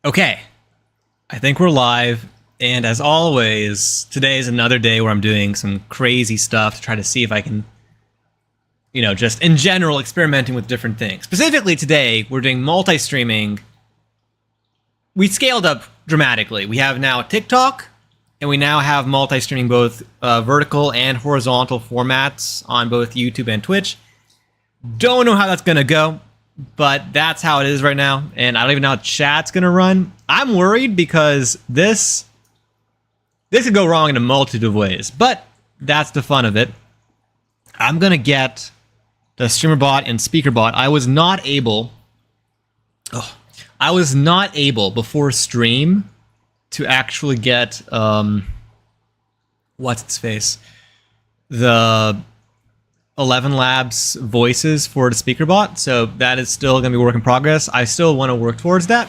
Okay, I think we're live, and as always, today is another day where I'm doing some crazy stuff to try to see if I can, just in general, experimenting with different things. Specifically today, we're doing multi-streaming. We scaled up dramatically. We have now TikTok, and we now have multi-streaming both vertical and horizontal formats on both YouTube and Twitch. Don't know how that's going to go, but that's how it is right now, and I don't even know how chat's going to run. I'm worried because this could go wrong in a multitude of ways, but that's the fun of it. I'm going to get the streamer bot and speaker bot. I was not able before stream to actually get, what's its face? The 11 Labs voices for the speaker bot, so that is still going to be a work in progress. I still want to work towards that.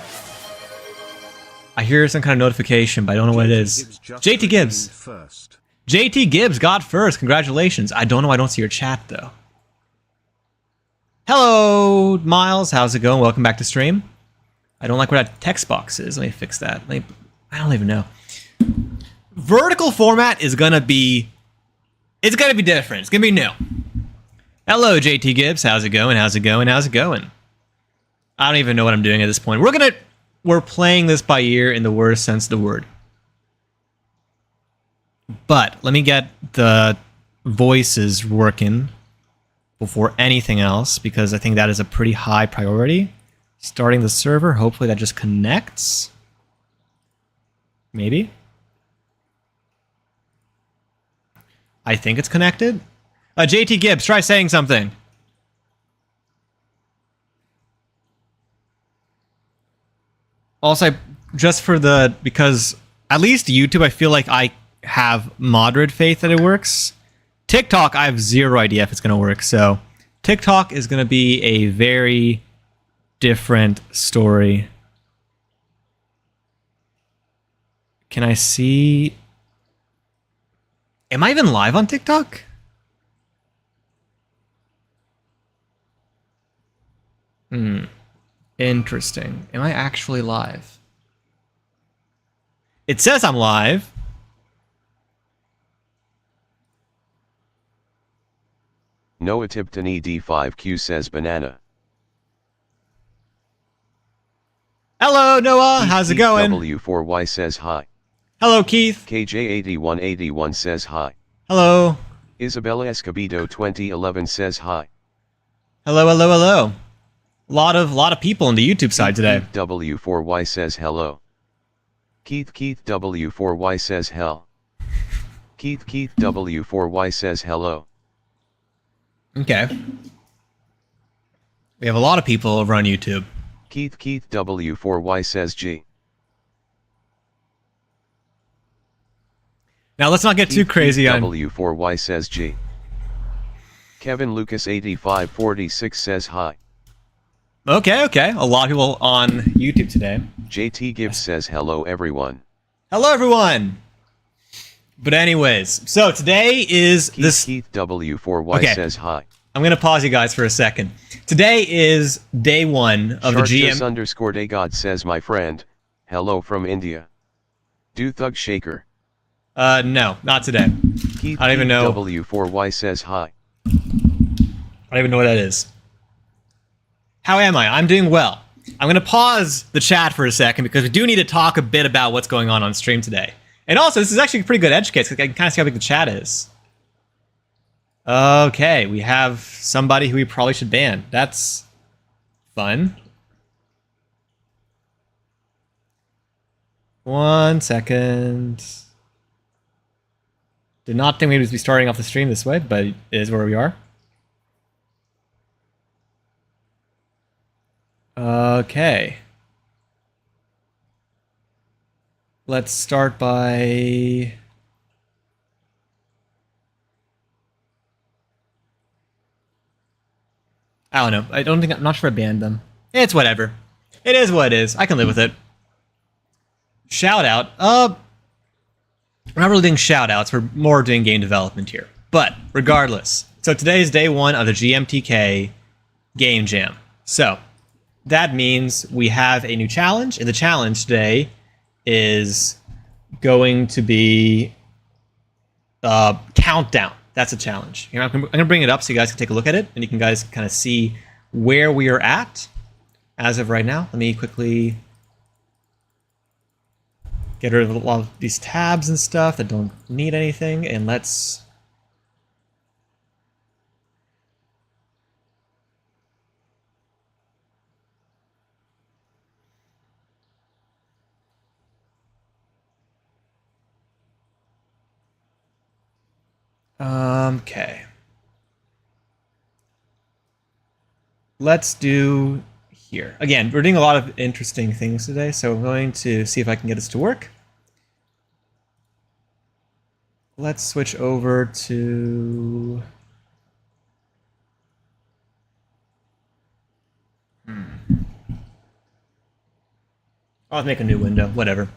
I hear some kind of notification, but I don't know what it is. JT Gibbs. JT Gibbs got first. Congratulations. I don't know. I don't see your chat, though. Hello, Miles. How's it going? Welcome back to stream. I don't like where that text box is. Let me fix that. I don't even know. Vertical format is going to be... It's going to be different. It's going to be new. Hello, JT Gibbs. How's it going? How's it going? How's it going? I don't even know what I'm doing at this point. We're playing this by ear in the worst sense of the word. But let me get the voices working before anything else, because I think that is a pretty high priority. Starting the server. Hopefully that just connects. Maybe. I think it's connected. JT Gibbs, try saying something. Also, because at least YouTube, I feel like I have moderate faith that it works. TikTok, I have zero idea if it's going to work. So TikTok is going to be a very different story. Can I see... Am I even live on TikTok? Interesting. Am I actually live? It says I'm live. Noah Tipton ED5Q says banana. Hello, Noah. How's it going? W4Y says hi. Hello, Keith. KJ8181 says hi. Hello. Isabella Escobedo 2011 says hi. Hello, hello, hello. A lot of people on the YouTube side today. Keith W4Y says hello. Keith W4Y says hell. Keith W4Y says hello. Okay. We have a lot of people over on YouTube. Keith W4Y says G. Now let's not get too crazy on... W4Y says G. Kevin Lucas 8546 says hi. Okay. A lot of people on YouTube today. JT Gibbs says hello everyone. Hello everyone! But anyways, so today is Keith W4Y says hi. I'm gonna pause you guys for a second. Today is day one of the GM... _Daygod says my friend, hello from India. Do Thug Shaker. No, not today. Keith I don't even know. W4Y says hi. I don't even know what that is. How am I? I'm doing well. I'm going to pause the chat for a second because we do need to talk a bit about what's going on stream today. And also, this is actually a pretty good edge case because I can kind of see how big the chat is. Okay, we have somebody who we probably should ban. That's fun. 1 second. Did not think we would be starting off the stream this way, but it is where we are. Okay. Let's start by... I don't know. I'm not sure I banned them. It's whatever. It is what it is. I can live with it. Shout out. We're not really doing shout outs. We're more doing game development here. But regardless. So today is day one of the GMTK game jam. So that means we have a new challenge, and the challenge today is going to be countdown. That's a challenge. I'm going to bring it up so you guys can take a look at it, and you can guys kind of see where we are at as of right now. Let me quickly get rid of a lot of these tabs and stuff that don't need anything, and let's... Okay. Let's do here. Again, we're doing a lot of interesting things today, so I'm going to see if I can get this to work. Let's switch over to... I'll make a new window, whatever.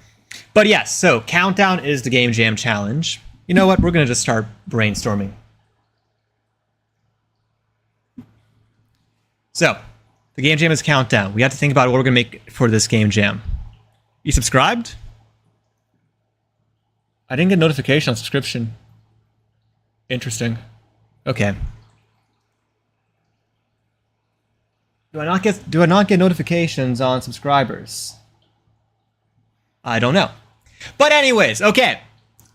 But yes, so Countdown is the Game Jam Challenge. You know what? We're going to just start brainstorming. So, the Game Jam is Countdown. We have to think about what we're going to make for this Game Jam. You subscribed? I didn't get a notification on subscription. Interesting. Okay. Do I not get notifications on subscribers? I don't know. But anyways, okay.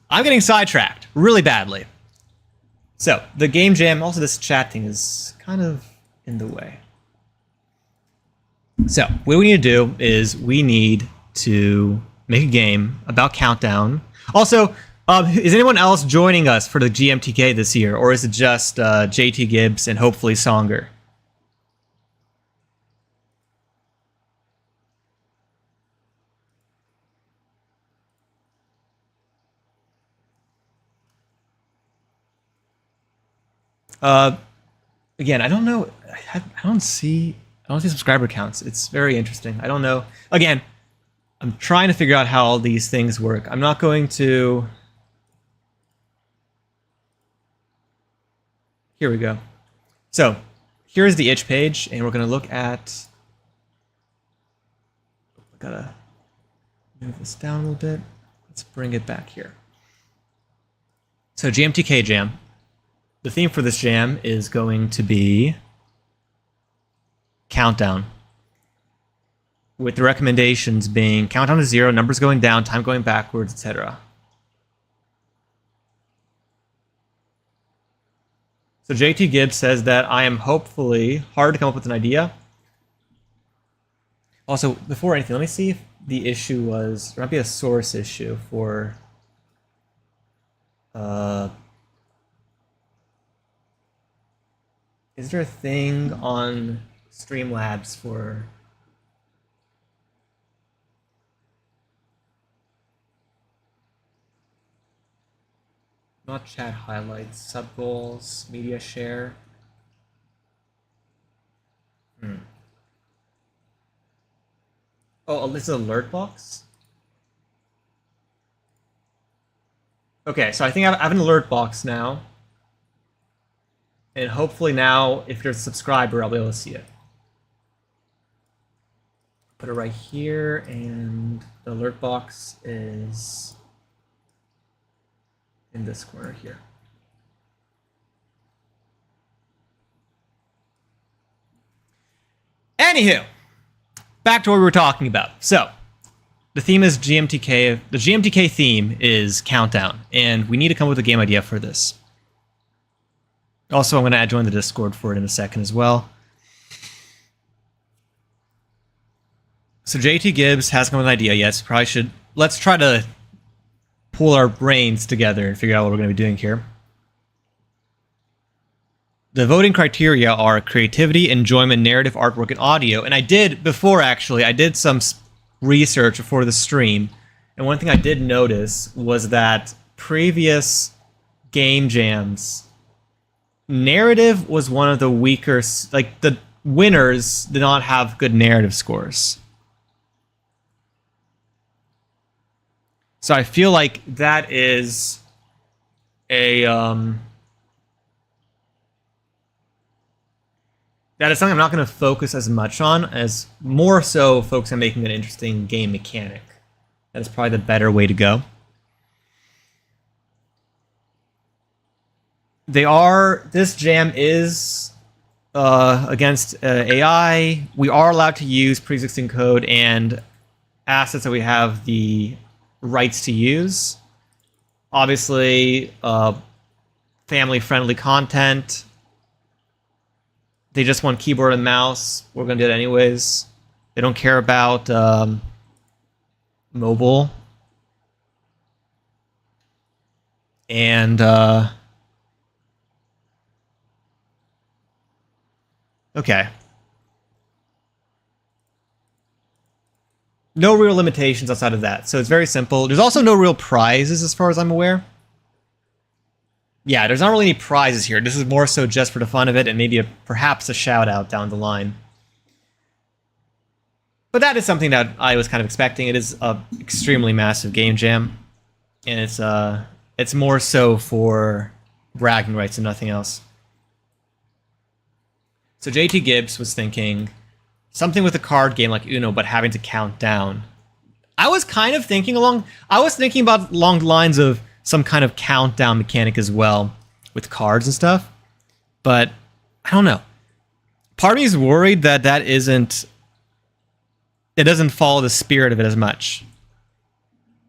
I'm getting sidetracked really badly. So, the Game Jam, also this chat thing is kind of in the way. So, what we need to do is we need to make a game about Countdown. Also, is anyone else joining us for the GMTK this year, or is it just JT Gibbs and hopefully Songer? Again, I don't know. I don't see subscriber counts. It's very interesting. I don't know. Again, I'm trying to figure out how all these things work. I'm not going to... Here we go. So, here's the itch page, and we're going to look at... Gotta move this down a little bit. Let's bring it back here. So, GMTK Jam. The theme for this jam is going to be Countdown, with the recommendations being countdown to 0, numbers going down, time going backwards, etc. So JT Gibbs says that I am hopefully hard to come up with an idea. Also, before anything, let me see if the issue was... There might be a source issue for... Is there a thing on Streamlabs for... Not chat highlights, sub goals, media share. Oh, this is alert box? Okay, so I think I have an alert box now. And hopefully now, if you're a subscriber, I'll be able to see it. Put it right here, and the alert box is in this corner here. Anywho, back to what we were talking about. So, the theme is GMTK. The GMTK theme is Countdown, and we need to come up with a game idea for this. Also, I'm going to join the Discord for it in a second as well. So JT Gibbs has come up with an idea. Yes, probably should. Let's try to pull our brains together and figure out what we're going to be doing here. The voting criteria are creativity, enjoyment, narrative, artwork, and audio. And I did some research before the stream. And one thing I did notice was that previous game jams... narrative was one of the weaker, like the winners did not have good narrative scores. So I feel like that is a that is something I'm not going to focus as much on, as more so focus on making an interesting game mechanic. That is probably the better way to go. This jam is against AI. We are allowed to use pre-existing code and assets that we have the rights to use. Obviously, family-friendly content. They just want keyboard and mouse. We're going to do it anyways. They don't care about mobile. And okay. No real limitations outside of that. So it's very simple. There's also no real prizes as far as I'm aware. Yeah, there's not really any prizes here. This is more so just for the fun of it and maybe perhaps a shout out down the line. But that is something that I was kind of expecting. It is a extremely massive game jam. And it's more so for bragging rights and nothing else. So JT Gibbs was thinking something with a card game like Uno, but having to count down. I was thinking about along the lines of some kind of countdown mechanic as well with cards and stuff. But I don't know. Part of me is worried that it doesn't follow the spirit of it as much.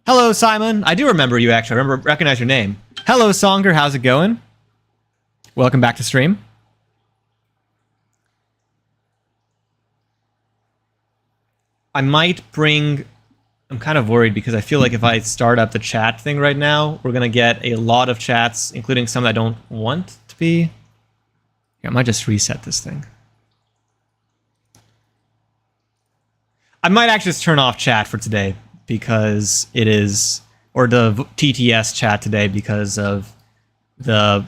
Hello, Simon. I do remember you, actually. I recognize your name. Hello, Songer. How's it going? Welcome back to stream. I'm kind of worried because I feel like if I start up the chat thing right now, we're going to get a lot of chats, including some that I don't want to be. Here, I might just reset this thing. I might actually just turn off chat for today because it is, or the TTS chat today because of the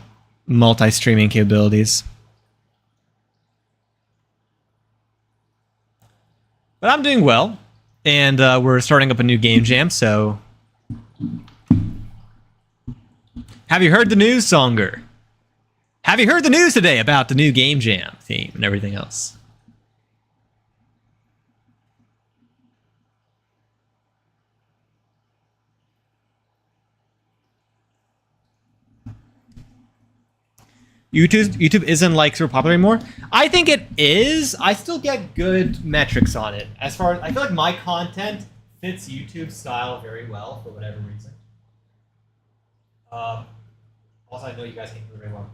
multi-streaming capabilities. But I'm doing well, and we're starting up a new game jam, so... Have you heard the news, Songer? Have you heard the news today about the new game jam theme and everything else? YouTube isn't like super popular anymore. I think it is. I still get good metrics on it. As far as I feel like my content fits YouTube style very well for whatever reason. Also, I know you guys can't hear me very well.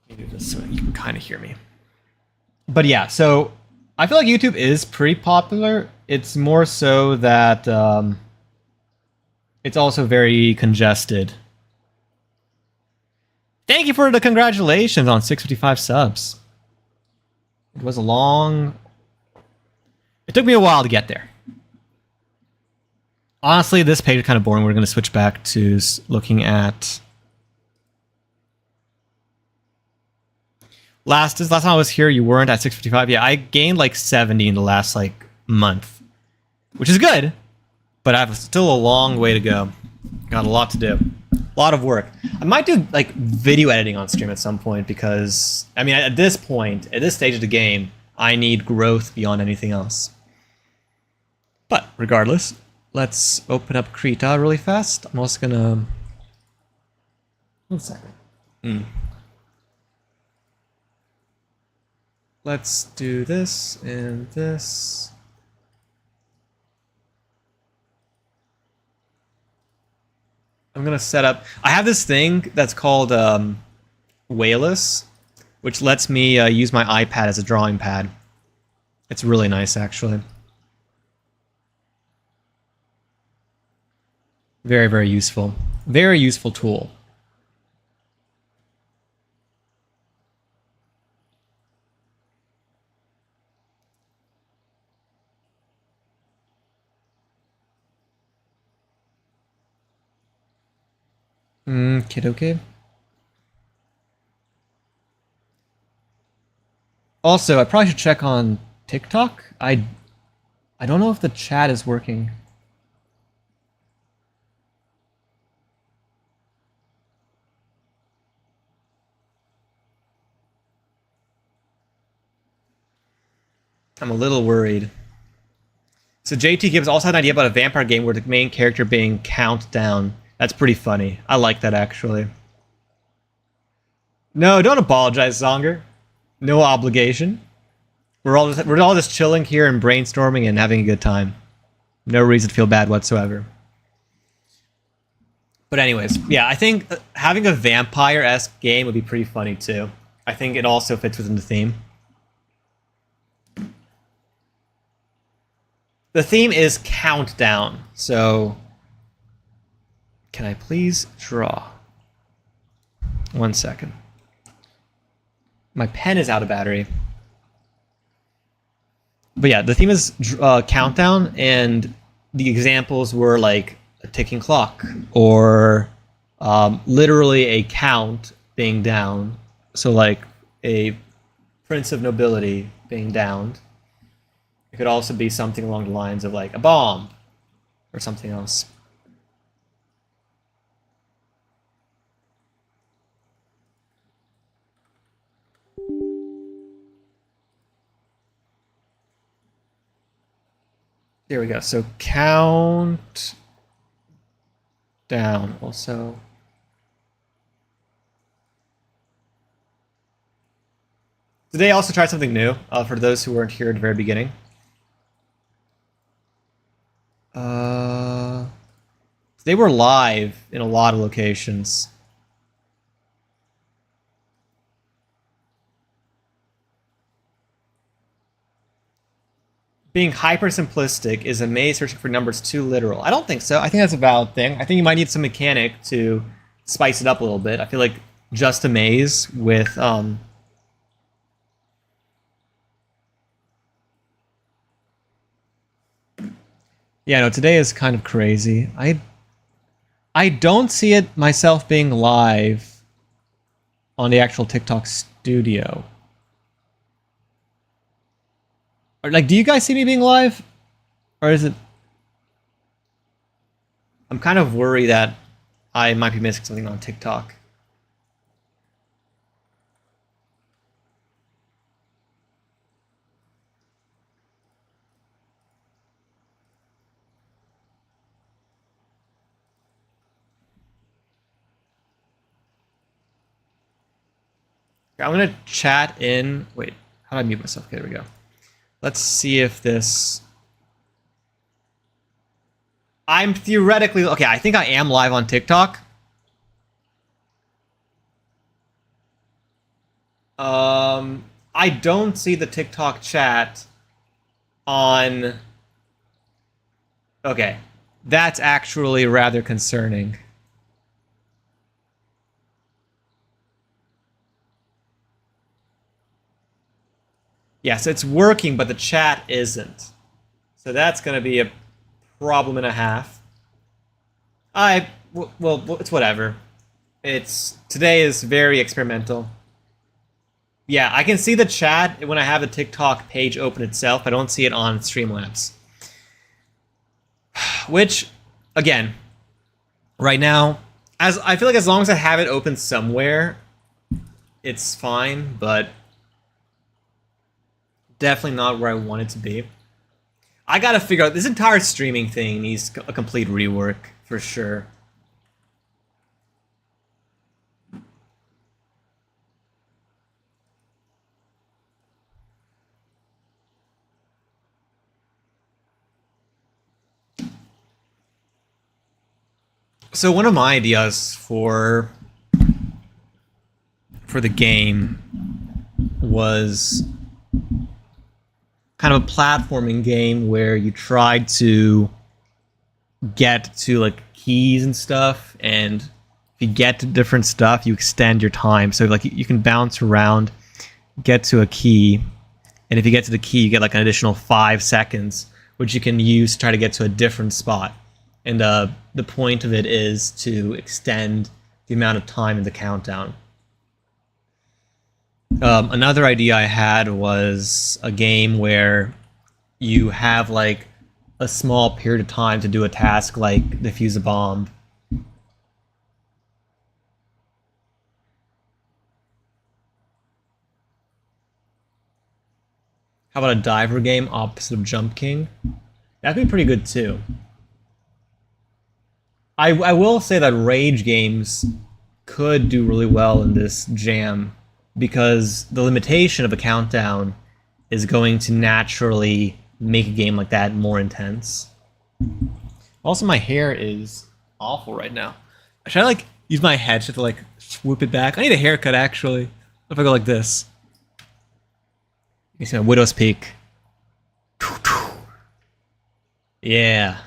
Let me do this so you can kind of hear me. But yeah, so I feel like YouTube is pretty popular. It's more so that it's also very congested. Thank you for the congratulations on 655 subs. It was a long... It took me a while to get there. Honestly, this page is kind of boring. We're going to switch back to looking at... Last time I was here, you weren't at 655. Yeah, I gained like 70 in the last like month, which is good. But I have still a long way to go. Got a lot to do. A lot of work. I might do like video editing on stream at some point because, I mean, at this point, at this stage of the game, I need growth beyond anything else. But regardless, let's open up Krita really fast. I'm also gonna... 1 second. Let's do this and this. I'm going to set up... I have this thing that's called Wayless, which lets me use my iPad as a drawing pad. It's really nice, actually. Very, very useful. Very useful tool. Okay. Also, I probably should check on TikTok. I don't know if the chat is working. I'm a little worried. So JT Gibbs also had an idea about a vampire game where the main character being countdown. That's pretty funny. I like that, actually. No, don't apologize, Zonger. No obligation. We're all just chilling here and brainstorming and having a good time. No reason to feel bad whatsoever. But anyways, yeah, I think having a vampire-esque game would be pretty funny too. I think it also fits within the theme. The theme is countdown, so can I please draw? 1 second. My pen is out of battery. But yeah, the theme is countdown, and the examples were like a ticking clock or literally a count being down. So like a prince of nobility being downed. It could also be something along the lines of like a bomb or something else. There we go. So count down also. Today I also tried something new for those who weren't here at the very beginning. They were live in a lot of locations. Being hyper simplistic is a maze searching for numbers too literal. I don't think so. I think that's a valid thing. I think you might need some mechanic to spice it up a little bit. I feel like just a maze with yeah, no, today is kind of crazy. I don't see it myself being live on the actual TikTok studio. Or like, do you guys see me being live? Or is it... I'm kind of worried that I might be missing something on TikTok. I'm gonna chat in... Wait, how do I mute myself? Okay, there we go. Let's see if this... I'm theoretically... Okay, I think I am live on TikTok. I don't see the TikTok chat on... Okay, that's actually rather concerning. Yes, it's working, but the chat isn't. So that's going to be a problem and a half. Well, it's whatever. Today is very experimental. Yeah, I can see the chat when I have the TikTok page open itself. I don't see it on Streamlabs. Which, again, right now, I feel like as long as I have it open somewhere, it's fine, but definitely not where I want it to be. I gotta figure out, this entire streaming thing needs a complete rework, for sure. So one of my ideas for the game was kind of a platforming game where you try to get to like keys and stuff, and if you get to different stuff, you extend your time. So like you can bounce around, get to a key, and if you get to the key, you get like an additional 5 seconds, which you can use to try to get to a different spot. And the point of it is to extend the amount of time in the countdown. Another idea I had was a game where you have like a small period of time to do a task like defuse a bomb. How about a diver game opposite of Jump King? That'd be pretty good too. I will say that rage games could do really well in this jam because the limitation of a countdown is going to naturally make a game like that more intense. Also, my hair is awful right now. Should I like use my headset to like swoop it back? I need a haircut actually. What if I go like this? You see my widow's peak. Yeah.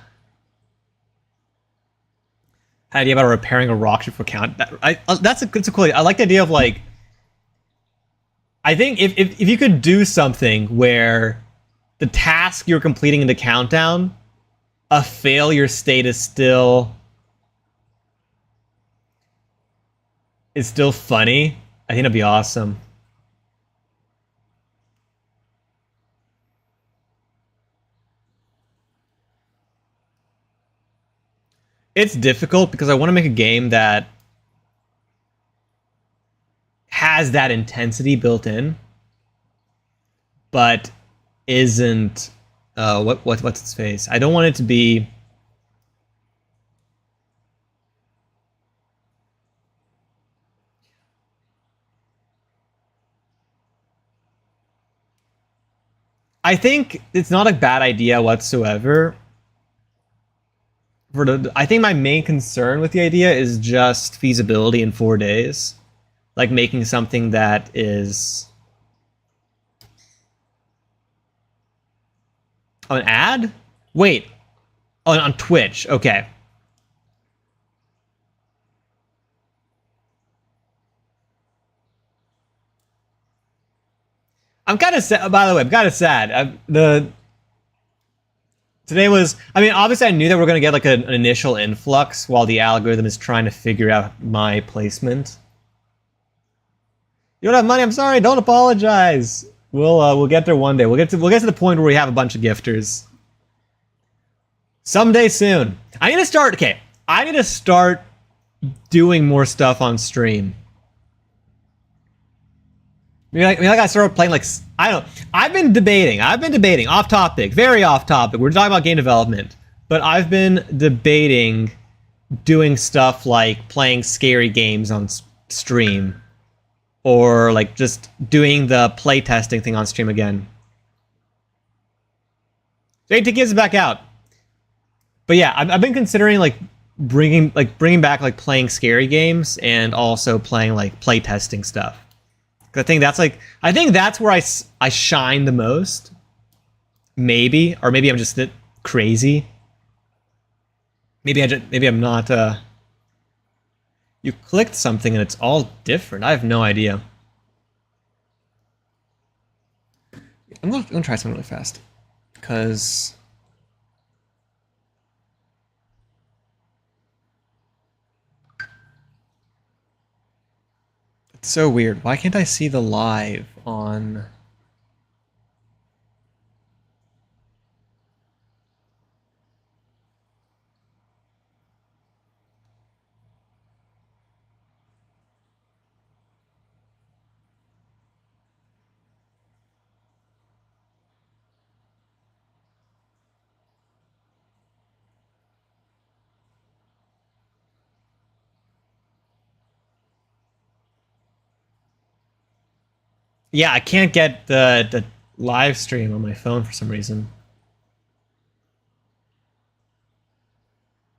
Idea about repairing a rocket for count. That's a cool idea. I like the idea of like. I think if you could do something where the task you're completing in the countdown, a failure state is still funny. I think that'd be awesome. It's difficult because I want to make a game that has that intensity built in, but isn't what's its face? I don't want it to be. I think it's not a bad idea whatsoever. I think my main concern with the idea is just feasibility in 4 days. Like making something that is an ad? Wait. On Twitch. Okay. I'm kind of sad. By the way, I'm kind of sad. Today was. I mean, obviously, I knew that we're gonna get like an initial influx while the algorithm is trying to figure out my placement. You don't have money. I'm sorry. Don't apologize. We'll get there one day. We'll get to the point where we have a bunch of gifters. Someday soon. I need to start. Okay, I need to start doing more stuff on stream. Maybe I started playing like I don't know. I've been debating off topic, very off topic. We're talking about game development, but I've been debating doing stuff like playing scary games on stream, or like just doing the playtesting thing on stream again. gmtk is back out, but yeah, I've been considering like bringing back like playing scary games and also playing like playtesting stuff. I think that's where I shine the most. Maybe I'm just crazy. Maybe I'm not. You clicked something and it's all different. I have no idea. I'm gonna try something really fast because. So weird. Why can't I see the live on? Yeah, I can't get the live stream on my phone for some reason.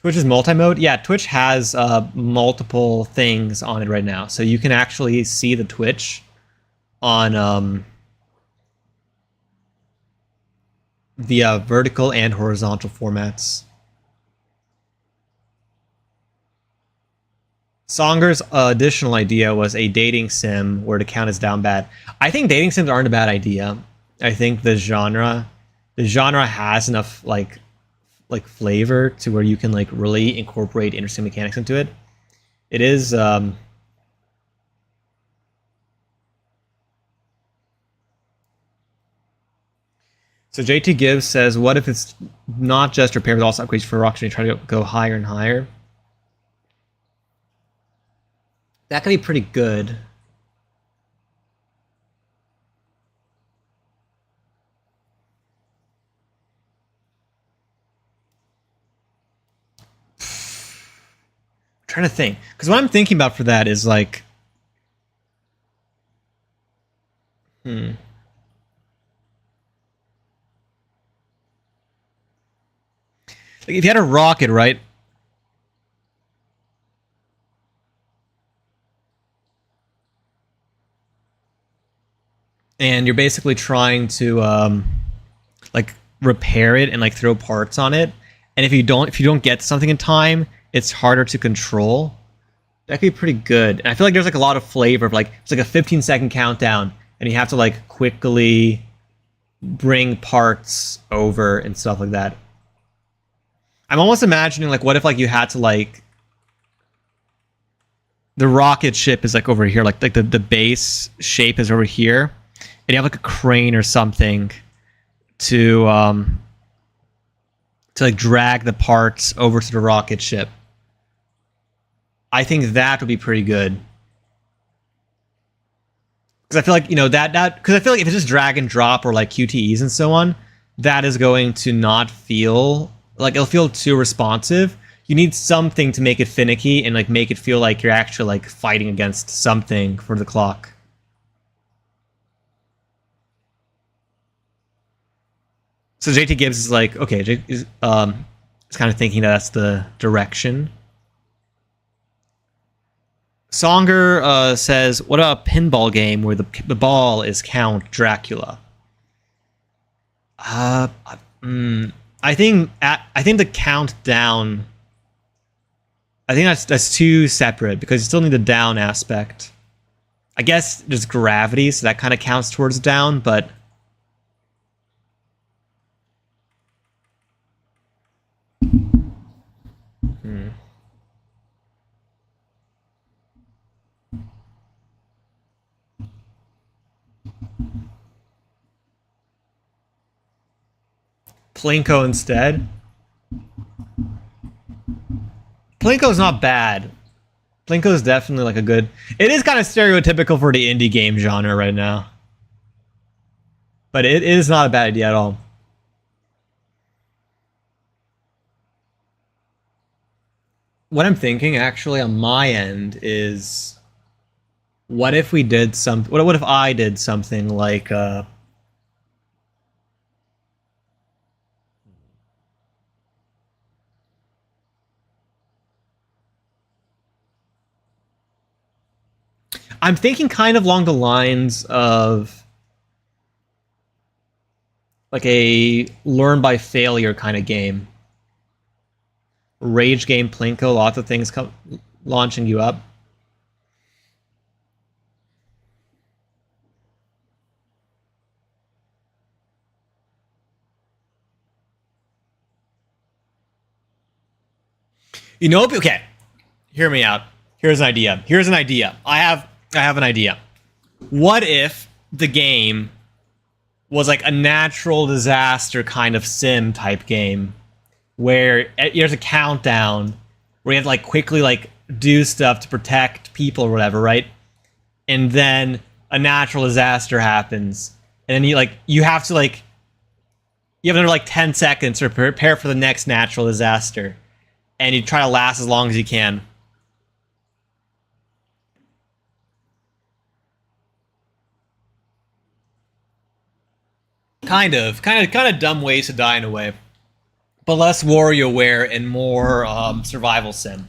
Twitch is multi-mode? Yeah, Twitch has multiple things on it right now. So you can actually see the Twitch on the vertical and horizontal formats. Songer's additional idea was a dating sim where the count is down bad. I think dating sims aren't a bad idea. I think the genre has enough like flavor to where you can like really incorporate interesting mechanics into it. It is so JT Gibbs says, what if it's not just repair but also upgrades for rocks and you try to go higher and higher? That could be pretty good. trying to think, because what I'm thinking about for that is like, like if you had a rocket, right? And you're basically trying to like repair it and like throw parts on it. And if you don't get something in time, it's harder to control. That could be pretty good. And I feel like there's like a lot of flavor of like it's like a 15-second countdown, and you have to like quickly bring parts over and stuff like that. I'm almost imagining like what if like you had to like the rocket ship is like over here, like the base shape is over here, and you have like a crane or something to like drag the parts over to the rocket ship. I think that would be pretty good. Because I feel like, you know, because I feel like if it's just drag and drop or like QTEs and so on, that is going to not feel like it'll feel too responsive. You need something to make it finicky and like make it feel like you're actually like fighting against something for the clock. So JT Gibbs is like, okay, is kind of thinking that that's the direction. Songer says, what about a pinball game where the ball is Count Dracula? I think the countdown. I think that's too separate because you still need the down aspect. I guess there's gravity, so that kind of counts towards down, but Plinko instead. Plinko's not bad. Plinko's definitely like a good... It is kind of stereotypical for the indie game genre right now. But it is not a bad idea at all. What I'm thinking actually on my end is... What if we did some... What if I did something like... I'm thinking kind of along the lines of like a learn by failure kind of game. Rage game Plinko, lots of things launching you up. You know, okay, hear me out. Here's an idea. I have an idea. What if the game was like a natural disaster kind of sim type game where there's a countdown where you have to like quickly like do stuff to protect people or whatever, right? And then a natural disaster happens, and then you have to like you have another like 10 seconds to prepare for the next natural disaster, and you try to last as long as you can. Kind of dumb ways to die in a way, but less WarioWare and more survival sim.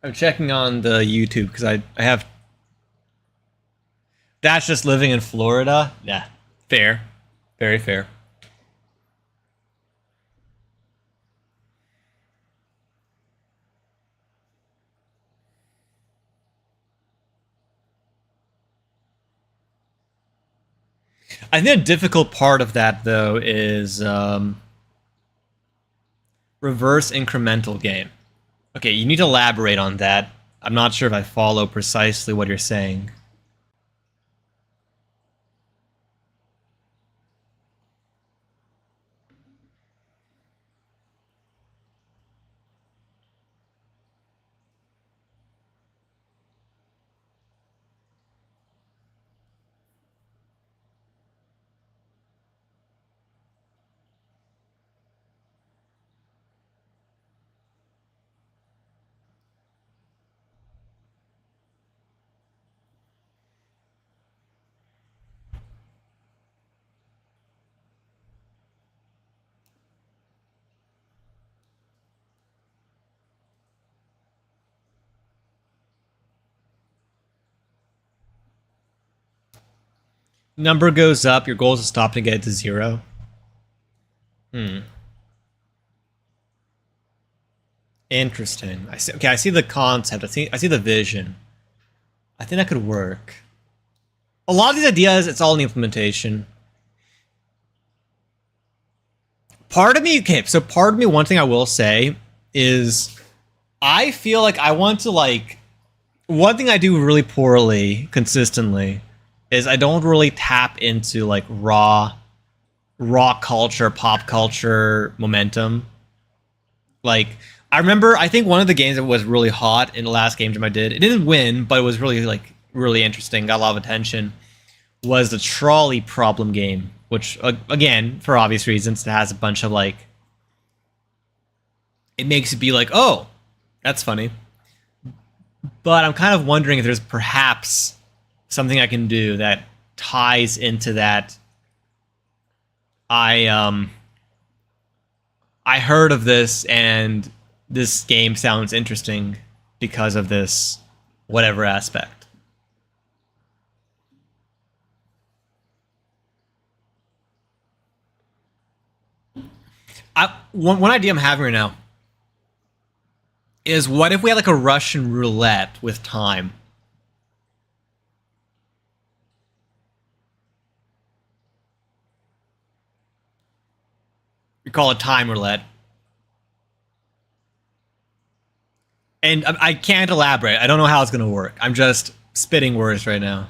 I'm checking on the YouTube because I have. That's just living in Florida. Yeah, fair, very fair. I think a difficult part of that though is reverse incremental game. Okay, you need to elaborate on that. I'm not sure if I follow precisely what you're saying. Number goes up, your goal is to stop and get it to 0. Interesting. I see. Okay, I see the concept. I see the vision. I think that could work. A lot of these ideas, it's all in the implementation. Part of me, okay, so part of me, one thing I will say is I feel like I want to like one thing I do really poorly consistently is I don't really tap into like raw culture, pop culture momentum. Like I remember I think one of the games that was really hot in the last game jam I did, it didn't win, but it was really like really interesting, got a lot of attention, was the trolley problem game, which again, for obvious reasons, it has a bunch of like it makes it be like, "Oh, that's funny." But I'm kind of wondering if there's perhaps something I can do that ties into that. I heard of this and this game sounds interesting because of this whatever aspect. One idea I'm having right now is what if we had like a Russian roulette with time? We call it time roulette. And I can't elaborate. I don't know how it's going to work. I'm just spitting words right now.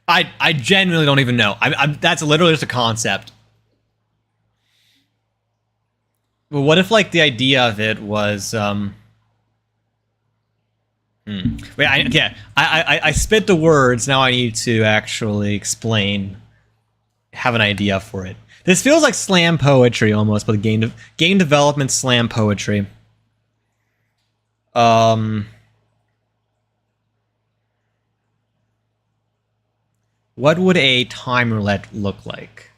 I genuinely don't even know. That's literally just a concept. But what if like the idea of it was Wait, I spit the words. Now I need to actually explain. Have an idea for it. This feels like slam poetry almost, but game development slam poetry. What would a time roulette look like?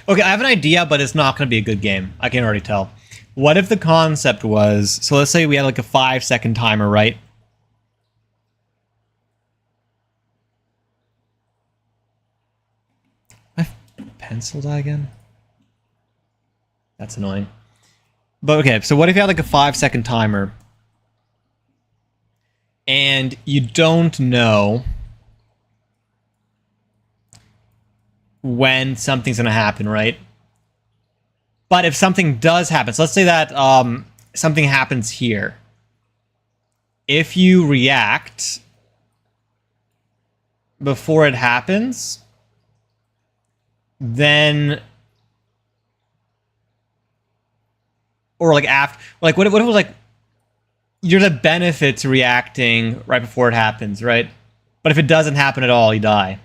Okay, I have an idea, but it's not going to be a good game. I can already tell. What if the concept was, so let's say we had like a 5-second timer, right? My pencil die again? That's annoying. But okay, so what if you had like a 5-second timer and you don't know when something's going to happen, right? But if something does happen, so let's say that something happens here. If you react before it happens, then, or like after, like what if it was like you're the benefit to reacting right before it happens, right? But if it doesn't happen at all, you die.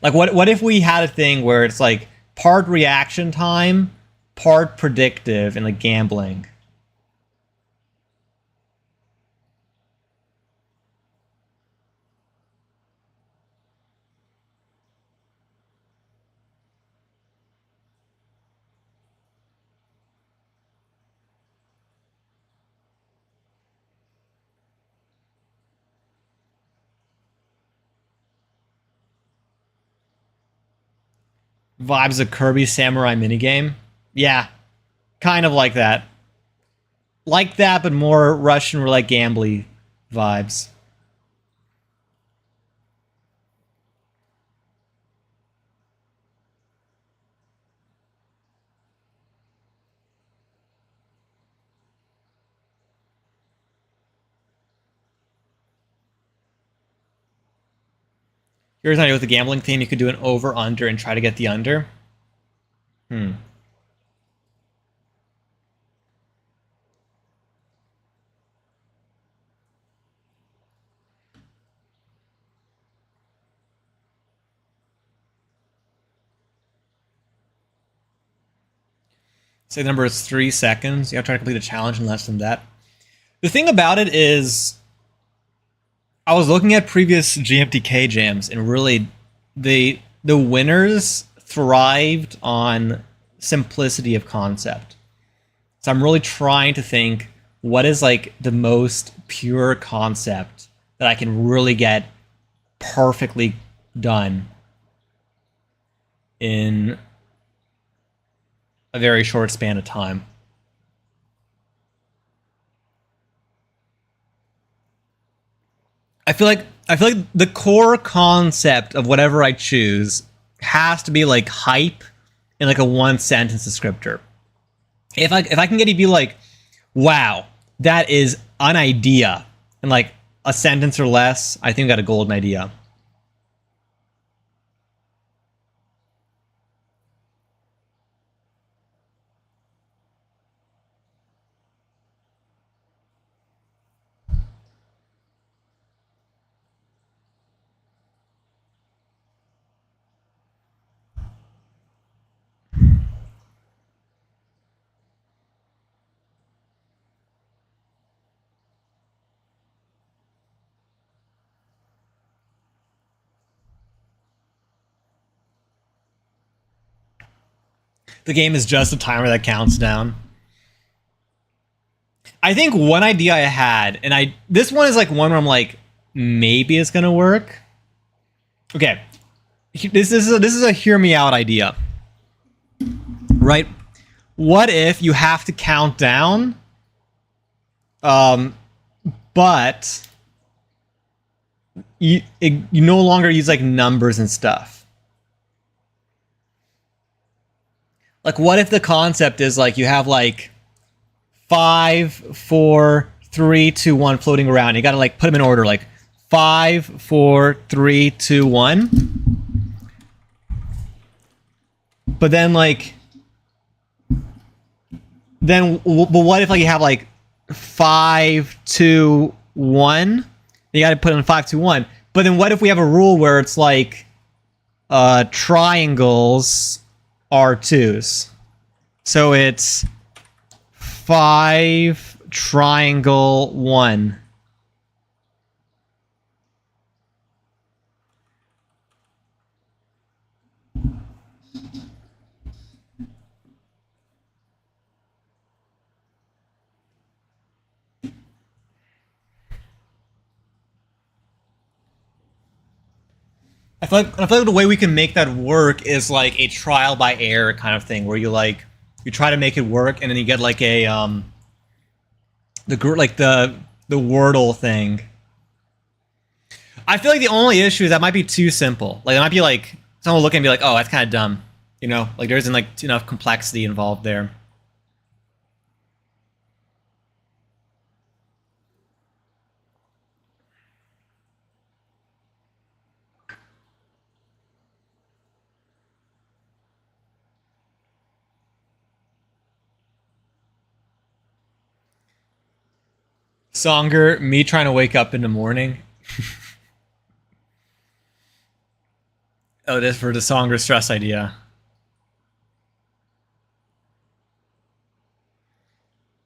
Like what if we had a thing where it's like part reaction time, part predictive, and like gambling? Vibes of Kirby Samurai minigame. Yeah, kind of like that. Like that, but more Russian roulette gambly vibes. Here's an idea with the gambling theme. You could do an over-under and try to get the under. Say the number is 3 seconds. You have to try to complete a challenge in less than that. The thing about it is, I was looking at previous GMTK jams, and really, the winners thrived on simplicity of concept. So I'm really trying to think what is like the most pure concept that I can really get perfectly done in a very short span of time. I feel like the core concept of whatever I choose has to be like hype in like a one sentence descriptor. If I can get you to be like, wow, that is an idea in like a sentence or less, I think I got a golden idea. The game is just a timer that counts down. I think one idea I had, and this one is like one where I'm like, maybe it's gonna work. Okay, this is a hear me out idea, right? What if you have to count down, but you no longer use like numbers and stuff? Like, what if the concept is like you have like 5, 4, 3, 2, 1 floating around? You got to like put them in order, like 5, 4, 3, 2, 1. But then like, but what if like you have like 5, 2, 1? You got to put in 5, 2, 1. But then what if we have a rule where it's like triangles are 2s? So it's 5 triangle 1. I feel like the way we can make that work is like a trial by error kind of thing, where you try to make it work, and then you get like a the Wordle thing. I feel like the only issue is that might be too simple. Like it might be like someone will look and be like, "Oh, that's kind of dumb," you know? Like there isn't like enough complexity involved there. Songer, me trying to wake up in the morning. Oh, this for the Songer stress idea.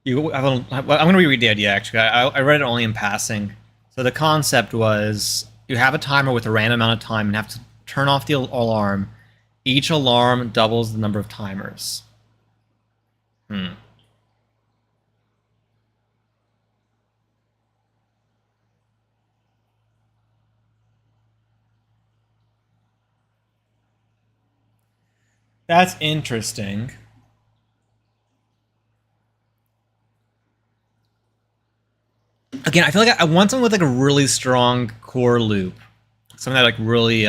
I'm going to reread the idea, actually. I read it only in passing. So the concept was you have a timer with a random amount of time and have to turn off the alarm. Each alarm doubles the number of timers. That's interesting. Again, I feel like I want something with like a really strong core loop. Something that like really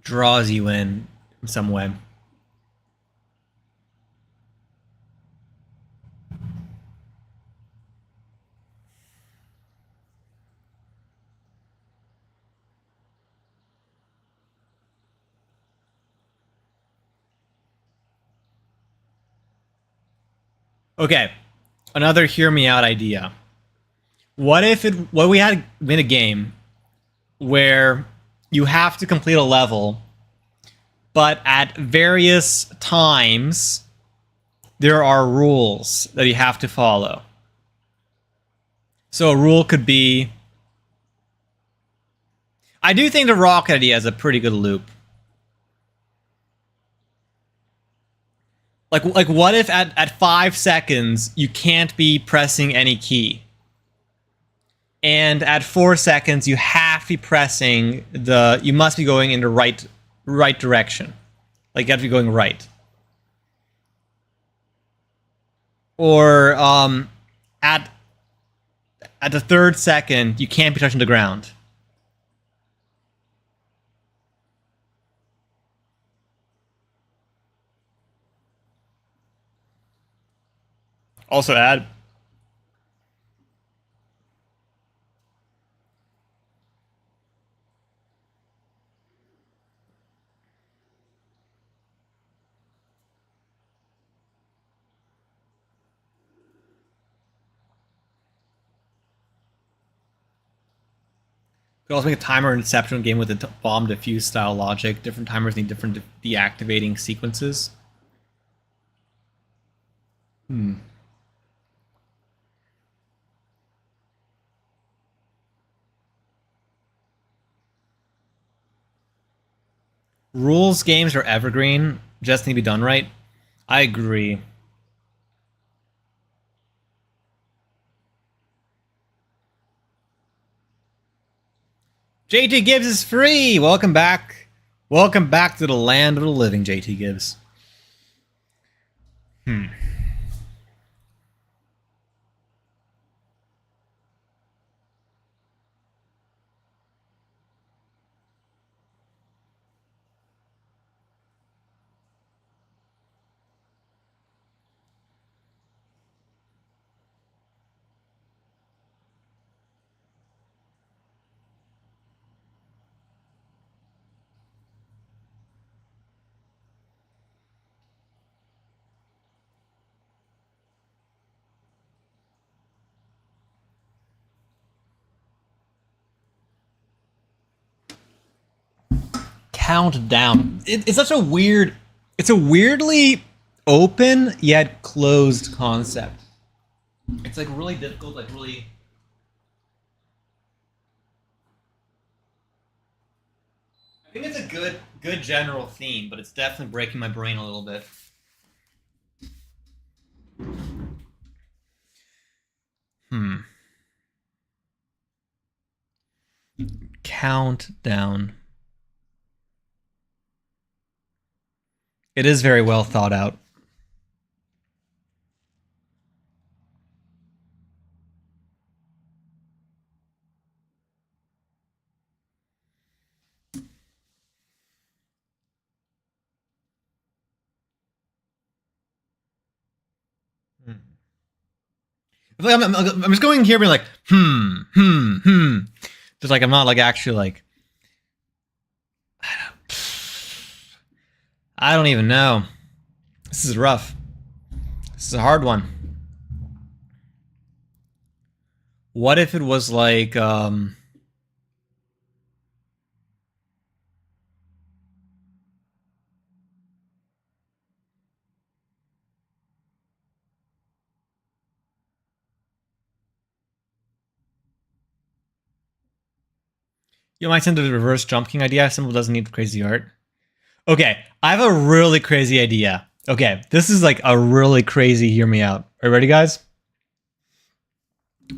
draws you in some way. Okay, another hear me out idea. What we had in a game where you have to complete a level, but at various times there are rules that you have to follow. So a rule could be, I do think the rocket idea has a pretty good loop. Like what if at 5 seconds you can't be pressing any key? And at 4 seconds you have to be pressing you must be going in the right direction. Like you have to be going right. Or at the 3rd second you can't be touching the ground. Also add could also make a timer inception game with a bomb defuse style logic. Different timers need different deactivating sequences. Rules games are evergreen, just need to be done right. I agree. JT Gibbs is free. Welcome back. Welcome back to the land of the living, JT Gibbs. Countdown. It's such a weird. It's a weirdly open yet closed concept. It's like really difficult, like really. I think it's a good general theme, but it's definitely breaking my brain a little bit. Countdown. It is very well thought out. I'm just going here being like, Just like I'm not like actually like I don't even know. This is rough. This is a hard one. What if it was like you might send the reverse jump king idea. Simple doesn't need crazy art. Okay, I have a really crazy idea. Okay, this is like a really crazy hear me out. Are you ready, guys?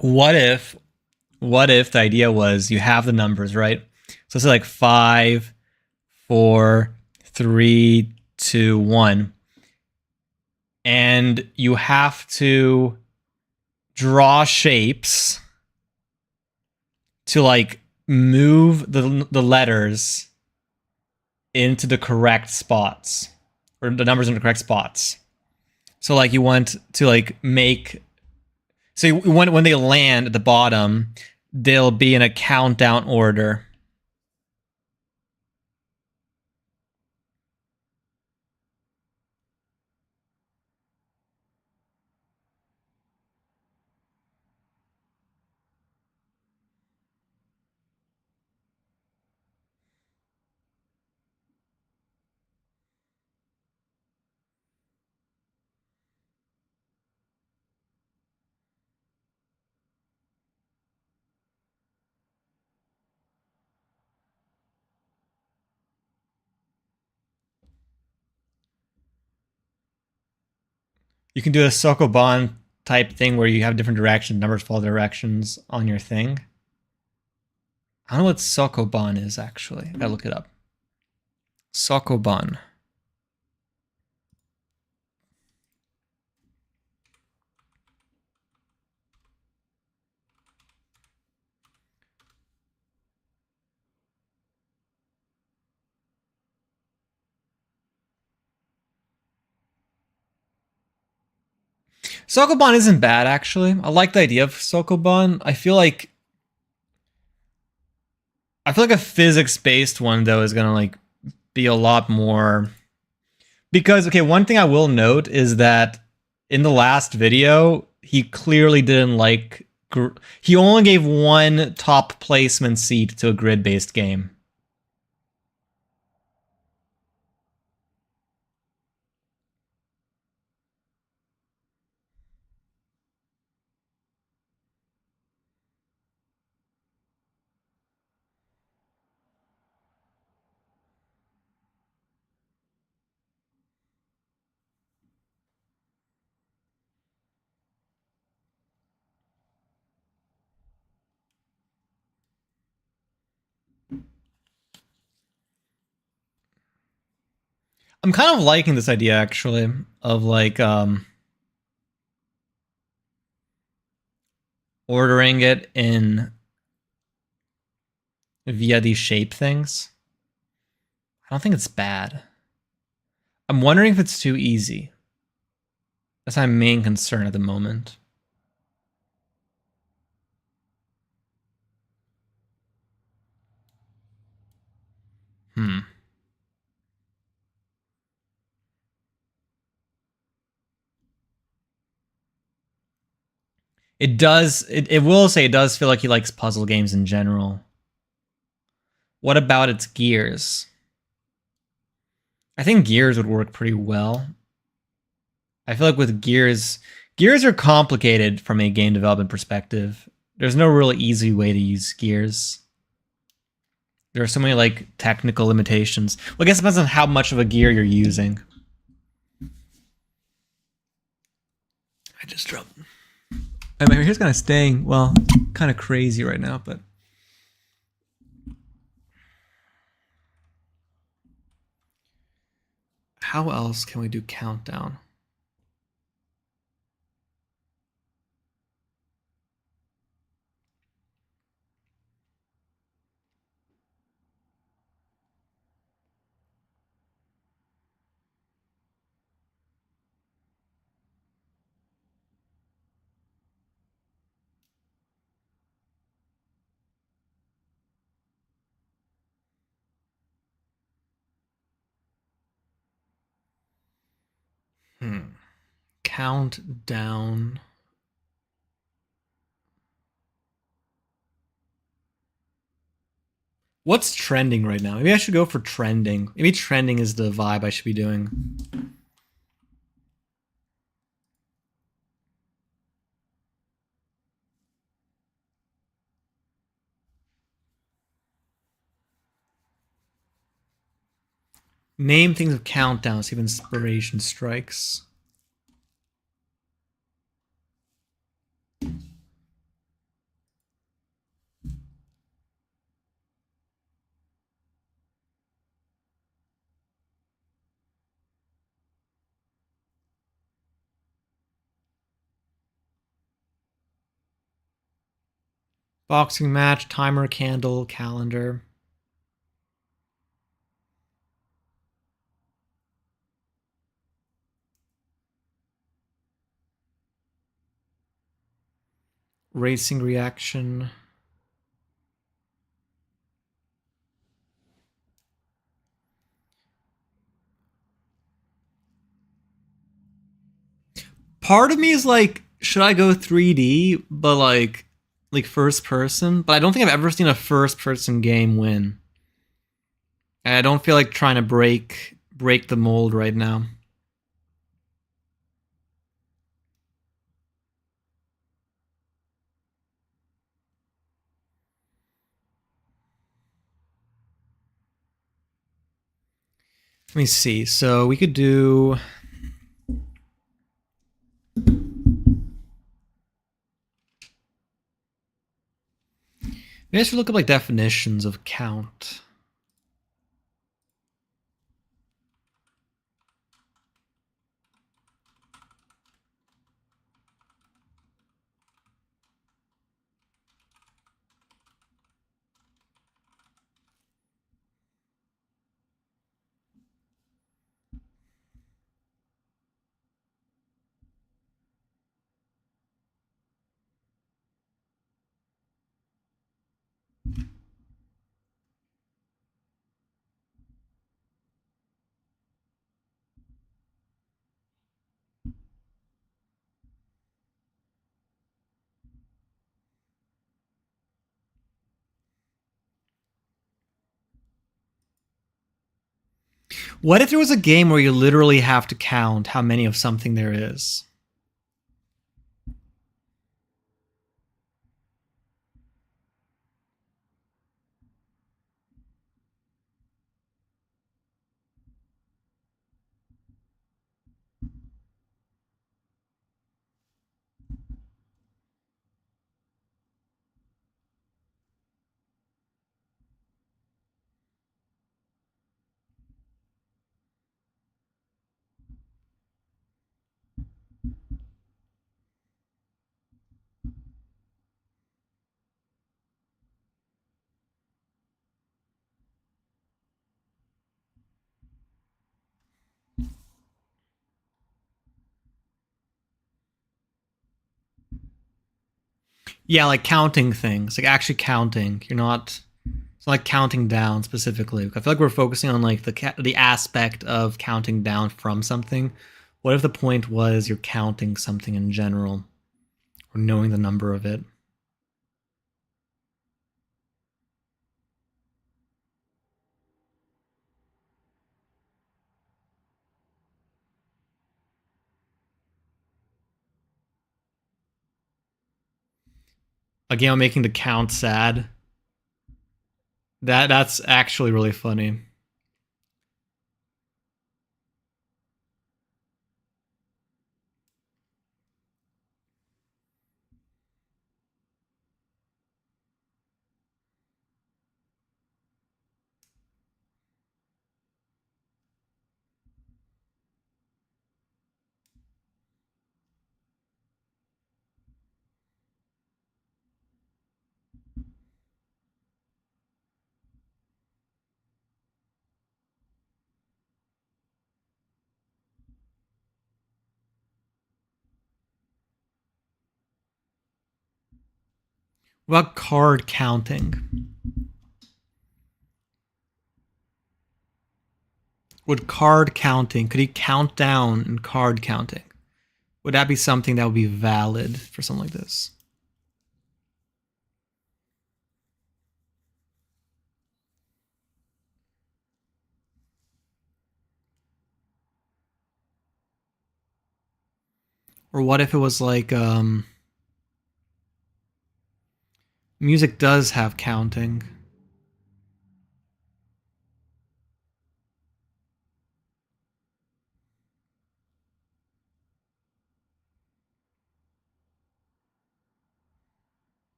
What if the idea was you have the numbers, right? So it's like 5, 4, 3, to 1. And you have to draw shapes to like move the letters into the correct spots, or the numbers in the correct spots. So like you want to like make, so you want, when they land at the bottom, they'll be in a countdown order. You can do a Sokoban type thing where you have different directions, numbers follow directions on your thing. I don't know what Sokoban is actually. I gotta look it up. Sokoban. Sokoban isn't bad actually. I like the idea of Sokoban. I feel like a physics-based one though is gonna like be a lot more, because okay, one thing I will note is that in the last video he clearly didn't like, he only gave one top placement seed to a grid-based game. I'm kind of liking this idea actually of like ordering it in via these shape things. I don't think it's bad. I'm wondering if it's too easy. That's my main concern at the moment. It does, it will say it does feel like he likes puzzle games in general. What about its gears? I think gears would work pretty well. I feel like with gears are complicated from a game development perspective. There's no really easy way to use gears. There are so many like technical limitations. Well, I guess it depends on how much of a gear you're using. I just dropped. My hair's kind of staying, well, kind of crazy right now, but how else can we do countdown? Countdown. What's trending right now? Maybe I should go for trending. Maybe trending is the vibe I should be doing. Name things of countdowns, see if inspiration strikes. Boxing match, timer, candle, calendar. Racing reaction. Part of me is like, should I go 3D, but like first person? But I don't think I've ever seen a first person game win. And I don't feel like trying to break the mold right now. Let me see. So we could do. Maybe I should look up like definitions of count. What if there was a game where you literally have to count how many of something there is? Yeah, like counting things, like actually counting. You're not. It's not like counting down specifically. I feel like we're focusing on like the aspect of counting down from something. What if the point was you're counting something in general, or knowing the number of it? Again, I'm making the count sad. That's actually really funny. What about card counting? Would card counting, could he count down in card counting? Would that be something that would be valid for something like this? Or what if it was like music does have counting?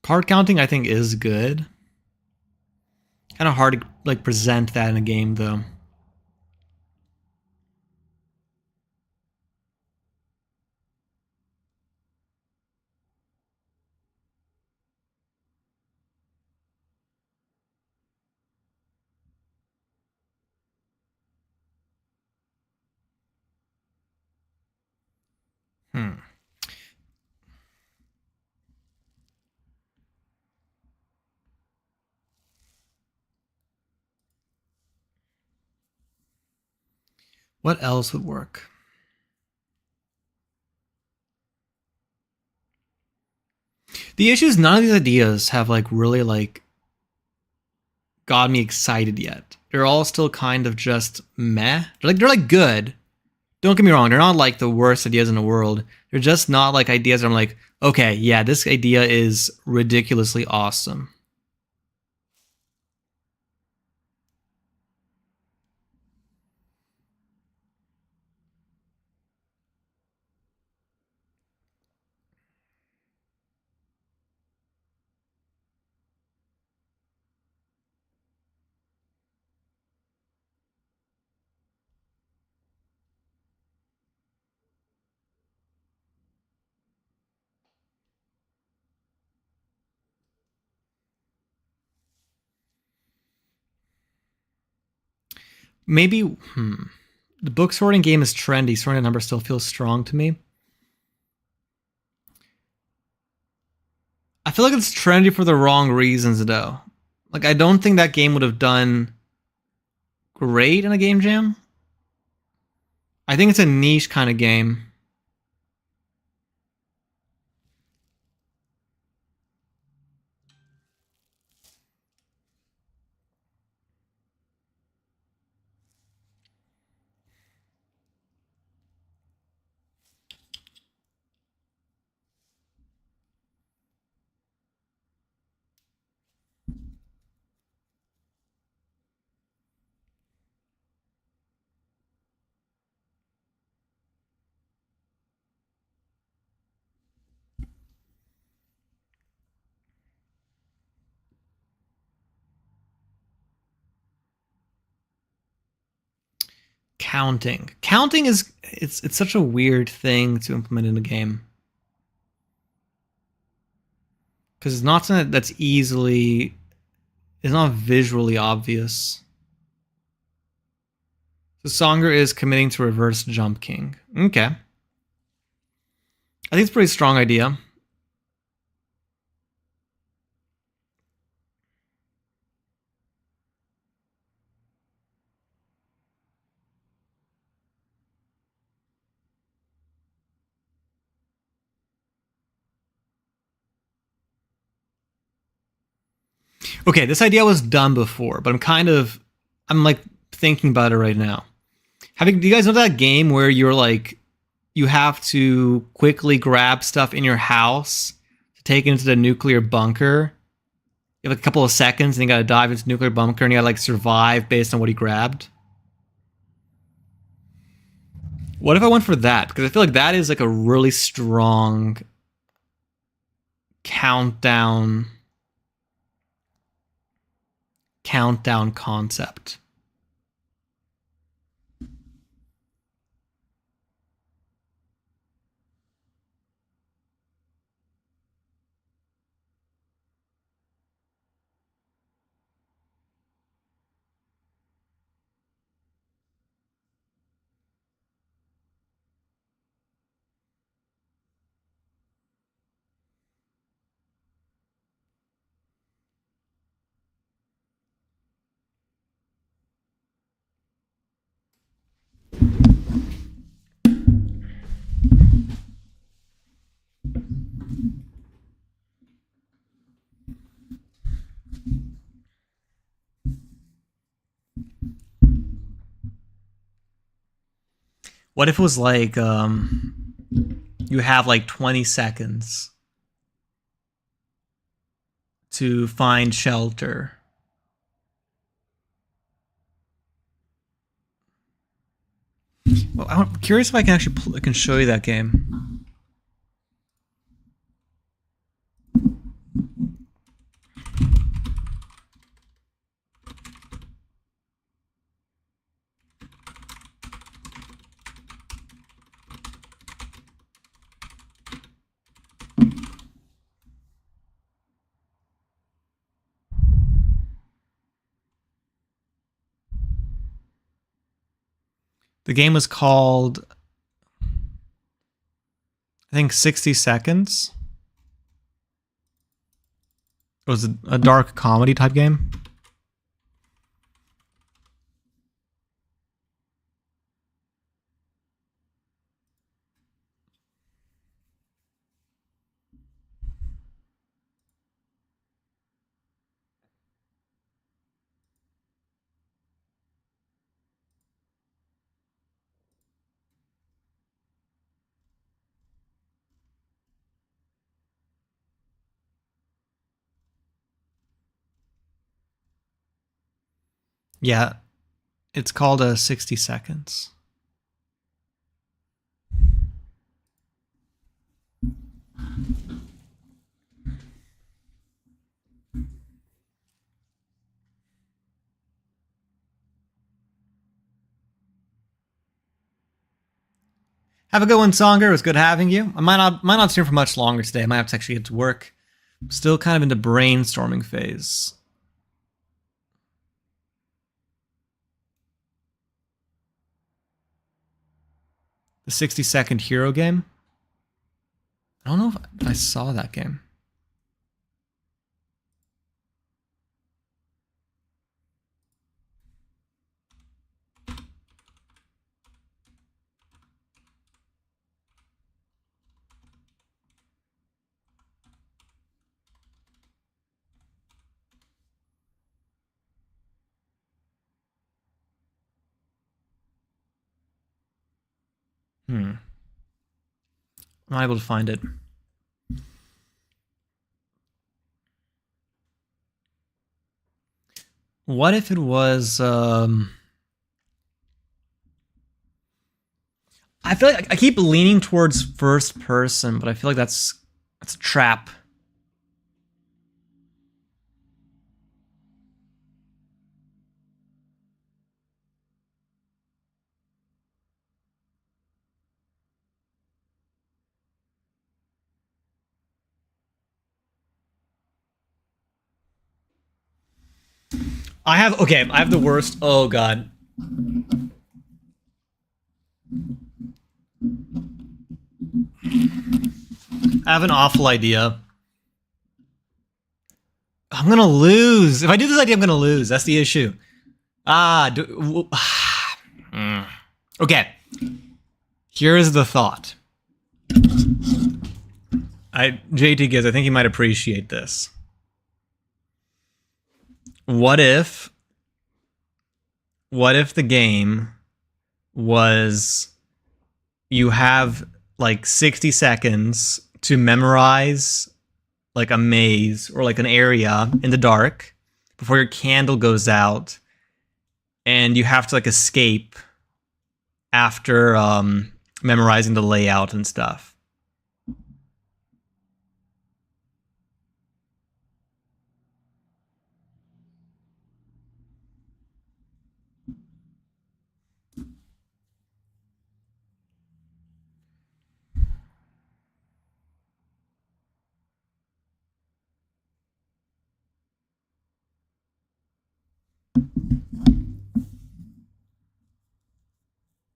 Card counting I think is good. Kind of hard to like present that in a game though. What else would work? The issue is none of these ideas have like really like got me excited yet. They're all still kind of just meh. They're like good. Don't get me wrong, they're not like the worst ideas in the world. They're just not like ideas that I'm like, okay, yeah, this idea is ridiculously awesome. Maybe, the book sorting game is trendy. Sorting a number still feels strong to me. I feel like it's trendy for the wrong reasons, though. Like, I don't think that game would have done great in a game jam. I think it's a niche kind of game. Counting is it's such a weird thing to implement in a game. Because it's not something that's easily, it's not visually obvious. So Songer is committing to reverse jump king. Okay. I think it's a pretty strong idea. Okay, this idea was done before, but I'm like thinking about it right now. Do you guys know that game where you're like, you have to quickly grab stuff in your house to take it into the nuclear bunker? You have like a couple of seconds and you gotta dive into the nuclear bunker and you gotta like survive based on what he grabbed. What if I went for that? Because I feel like that is like a really strong countdown concept. What if it was like you have like 20 seconds to find shelter? Well, I'm curious if I can actually I can show you that game. The game was called, I think, 60 Seconds. It was a dark comedy type game. Yeah, it's called 60 seconds. Have a good one, Songer. It was good having you. I might not see you for much longer today. I might have to actually get to work. I'm still kind of into brainstorming phase. The 60-second hero game. I don't know if I saw that game. I'm not able to find it. What if it was... I feel like I keep leaning towards first person, but I feel like that's a trap. I have the worst. Oh god. I have an awful idea. I'm gonna lose. If I do this idea, I'm gonna lose. That's the issue. Okay. Here is the thought. JT Giz, I think you might appreciate this. What if the game was you have like 60 seconds to memorize like a maze or like an area in the dark before your candle goes out, and you have to like escape after memorizing the layout and stuff.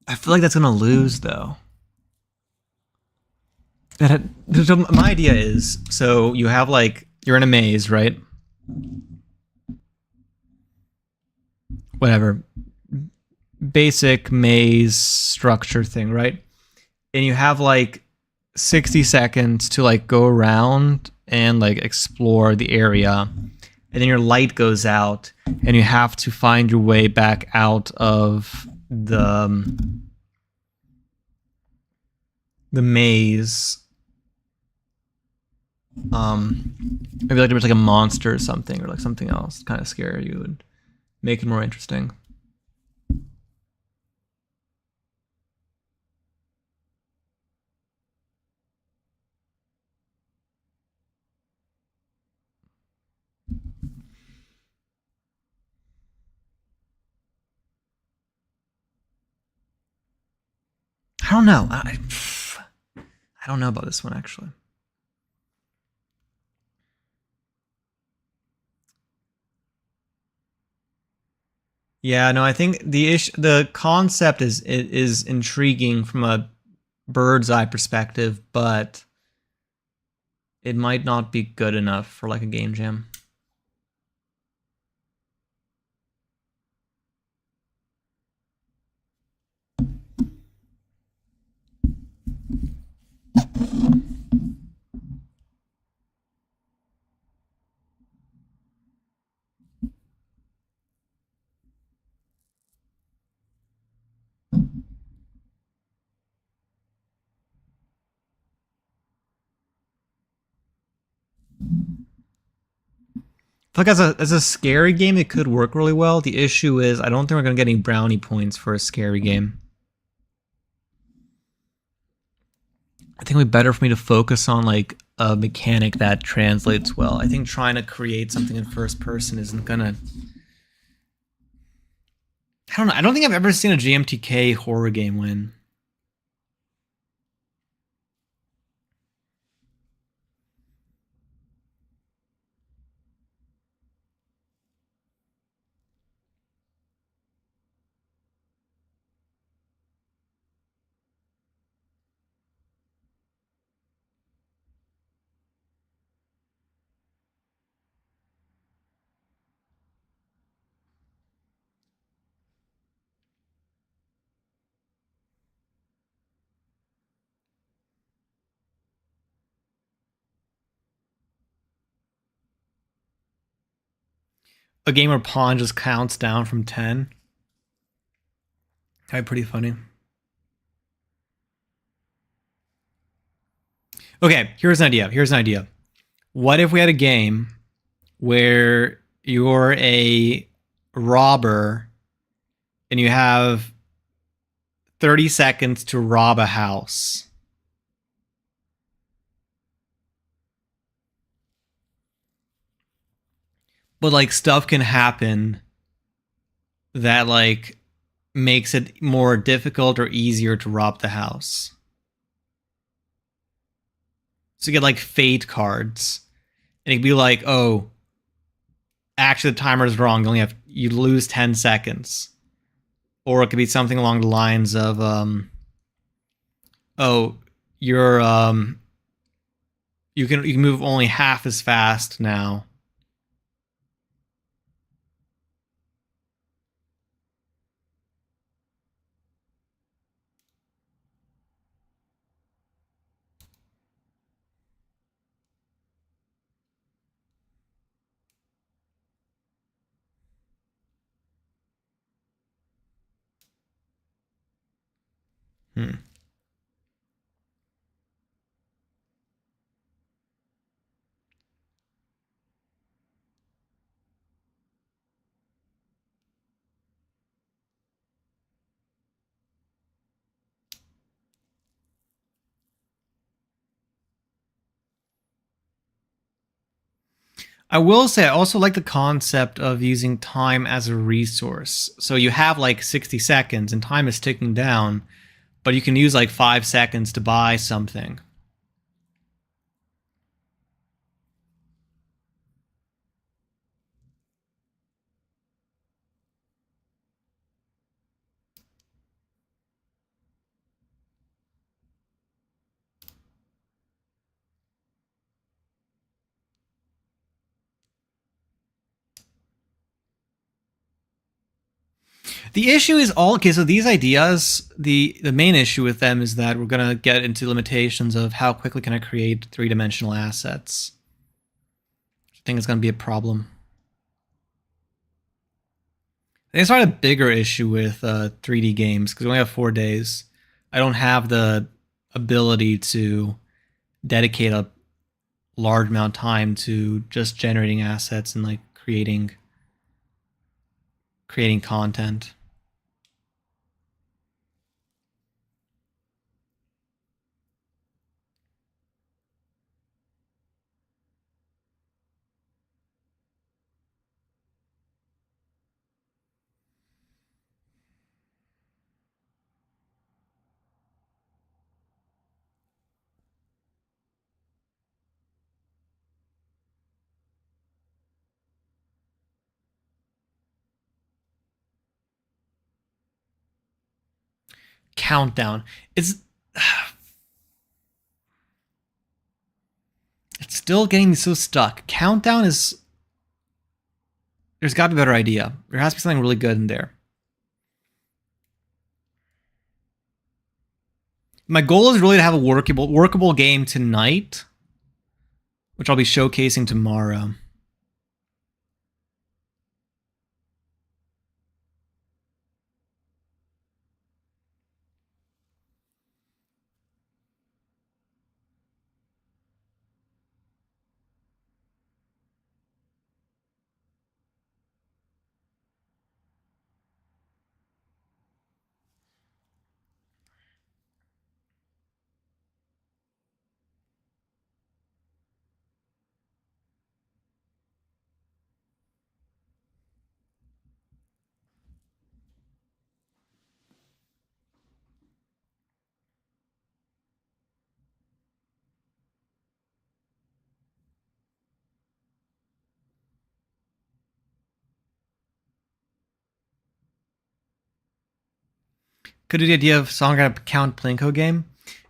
I feel like that's gonna lose though. So my idea is, so you have like, you're in a maze, right? Whatever. Basic maze structure thing, right? And you have like 60 seconds to like go around and like explore the area. And then your light goes out and you have to find your way back out of the maze. Maybe like there was like a monster or something, or like something else kind of scary. You would make it more interesting. I don't know. I don't know about this one actually. Yeah, no, I think the concept is intriguing from a bird's eye perspective, but it might not be good enough for like a game jam. Like as a scary game, it could work really well. The issue is I don't think we're gonna get any brownie points for a scary game. I think it'd be better for me to focus on like a mechanic that translates well. I think trying to create something in first person isn't gonna. I don't know. I don't think I've ever seen a GMTK horror game win. A game where pawn just counts down from 10. That'd be pretty funny. Okay, here's an idea. What if we had a game where you're a robber and you have 30 seconds to rob a house? But like stuff can happen that like makes it more difficult or easier to rob the house. So you get like fate cards. And it'd be like, oh, actually the timer is wrong. You lose 10 seconds. Or it could be something along the lines of oh, you're you can move only half as fast now. Hmm. I will say I also like the concept of using time as a resource. So you have like 60 seconds and time is ticking down, but you can use like 5 seconds to buy something. The issue is all okay. So these ideas, the main issue with them is that we're gonna get into limitations of how quickly can I create 3-dimensional assets. I think it's gonna be a problem. I think it's not a bigger issue with 3D games because we only have 4 days. I don't have the ability to dedicate a large amount of time to just generating assets and like creating content. Countdown. It's it's still getting me so stuck. Countdown is there's got to be a better idea. There has to be something really good in there. My goal is really to have a workable game tonight, which I'll be showcasing tomorrow. Could do the idea of song a count Plinko game.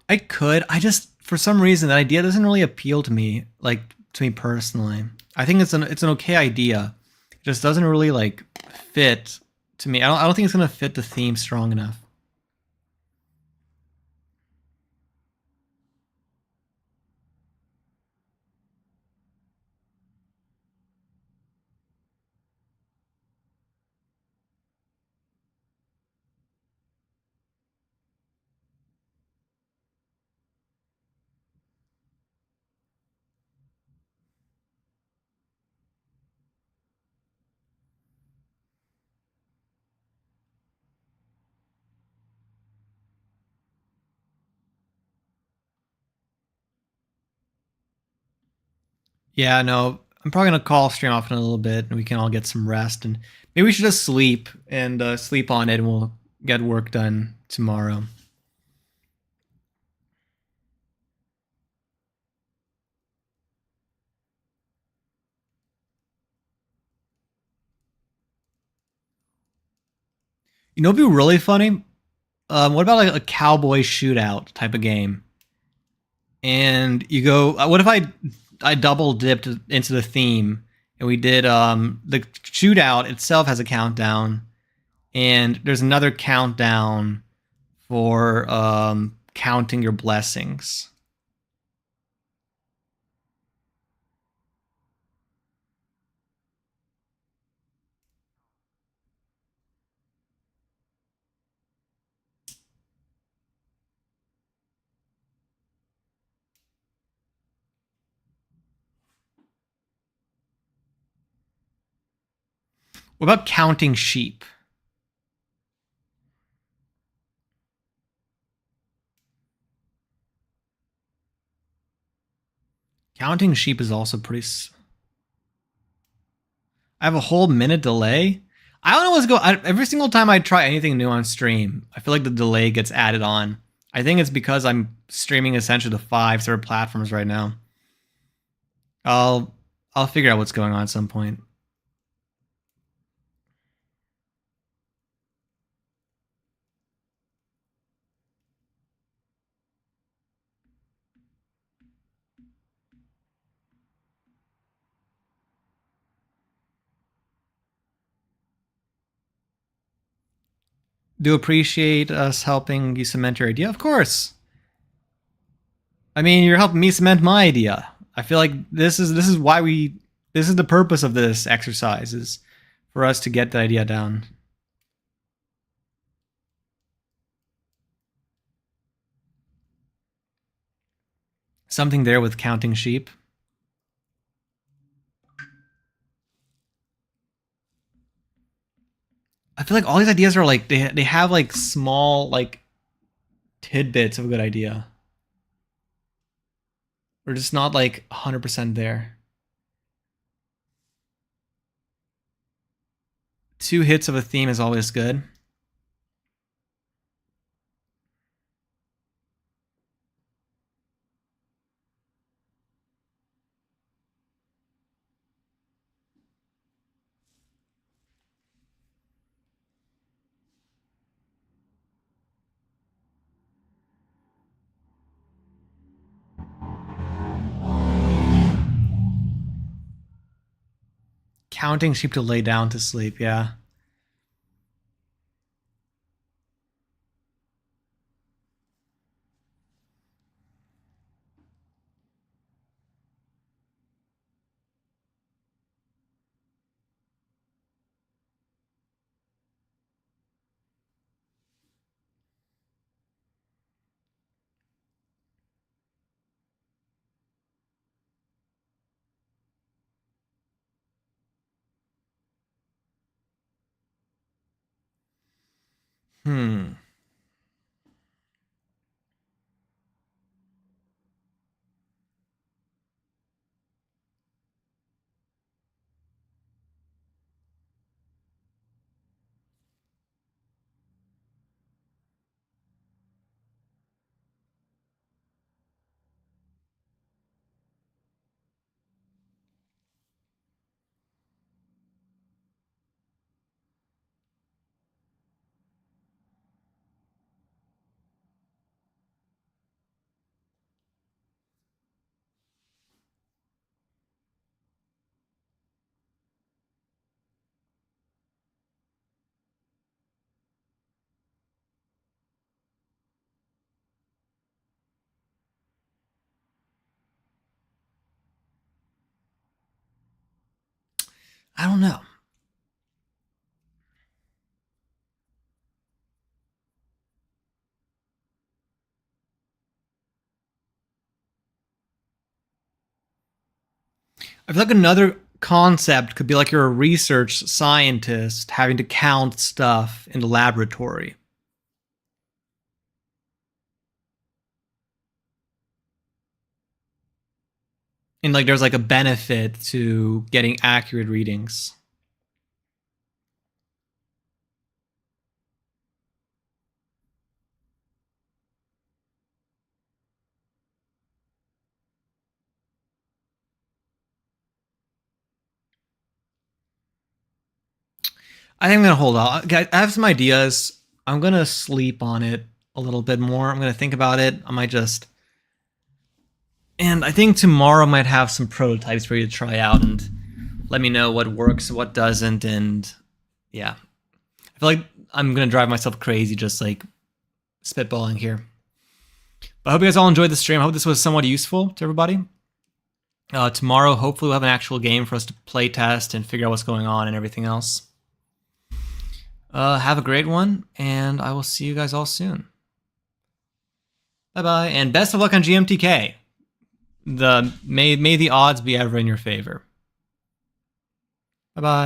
I could. I just for some reason that idea doesn't really appeal to me, like to me personally. I think it's an okay idea. It just doesn't really like fit to me. I don't think it's gonna fit the theme strong enough. Yeah, no, I'm probably gonna call stream off in a little bit, and we can all get some rest, and maybe we should just sleep and sleep on it, and we'll get work done tomorrow. You know, it'd be really funny. What about like a cowboy shootout type of game? And you go. What if I double dipped into the theme, and we did the shootout itself has a countdown, and there's another countdown for counting your blessings. What about counting sheep? Counting sheep is also pretty. I have a whole minute delay. I don't know what's going. Every single time I try anything new on stream, I feel like the delay gets added on. I think it's because I'm streaming essentially to 5 platforms right now. I'll I'll figure out what's going on at some point. Do appreciate us helping you cement your idea, of course. I mean, you're helping me cement my idea. I feel like this is why we this is the purpose of this exercise is for us to get the idea down. Something there with counting sheep. I feel like all these ideas are like they have like small like tidbits of a good idea. We're just not like 100% there. 2 hits of a theme is always good. Counting sheep to lay down to sleep, yeah. Hmm. I don't know. I feel like another concept could be like you're a research scientist having to count stuff in the laboratory. And like there's like a benefit to getting accurate readings. I think I'm gonna hold out. I have some ideas. I'm gonna sleep on it a little bit more. I'm gonna think about it. I might just, and I think tomorrow I might have some prototypes for you to try out and let me know what works, what doesn't, and yeah. I feel like I'm gonna drive myself crazy just like spitballing here. But I hope you guys all enjoyed the stream. I hope this was somewhat useful to everybody. Tomorrow, hopefully, we'll have an actual game for us to play test and figure out what's going on and everything else. Have a great one, and I will see you guys all soon. Bye-bye, and best of luck on GMTK. May the odds be ever in your favor. Bye-bye.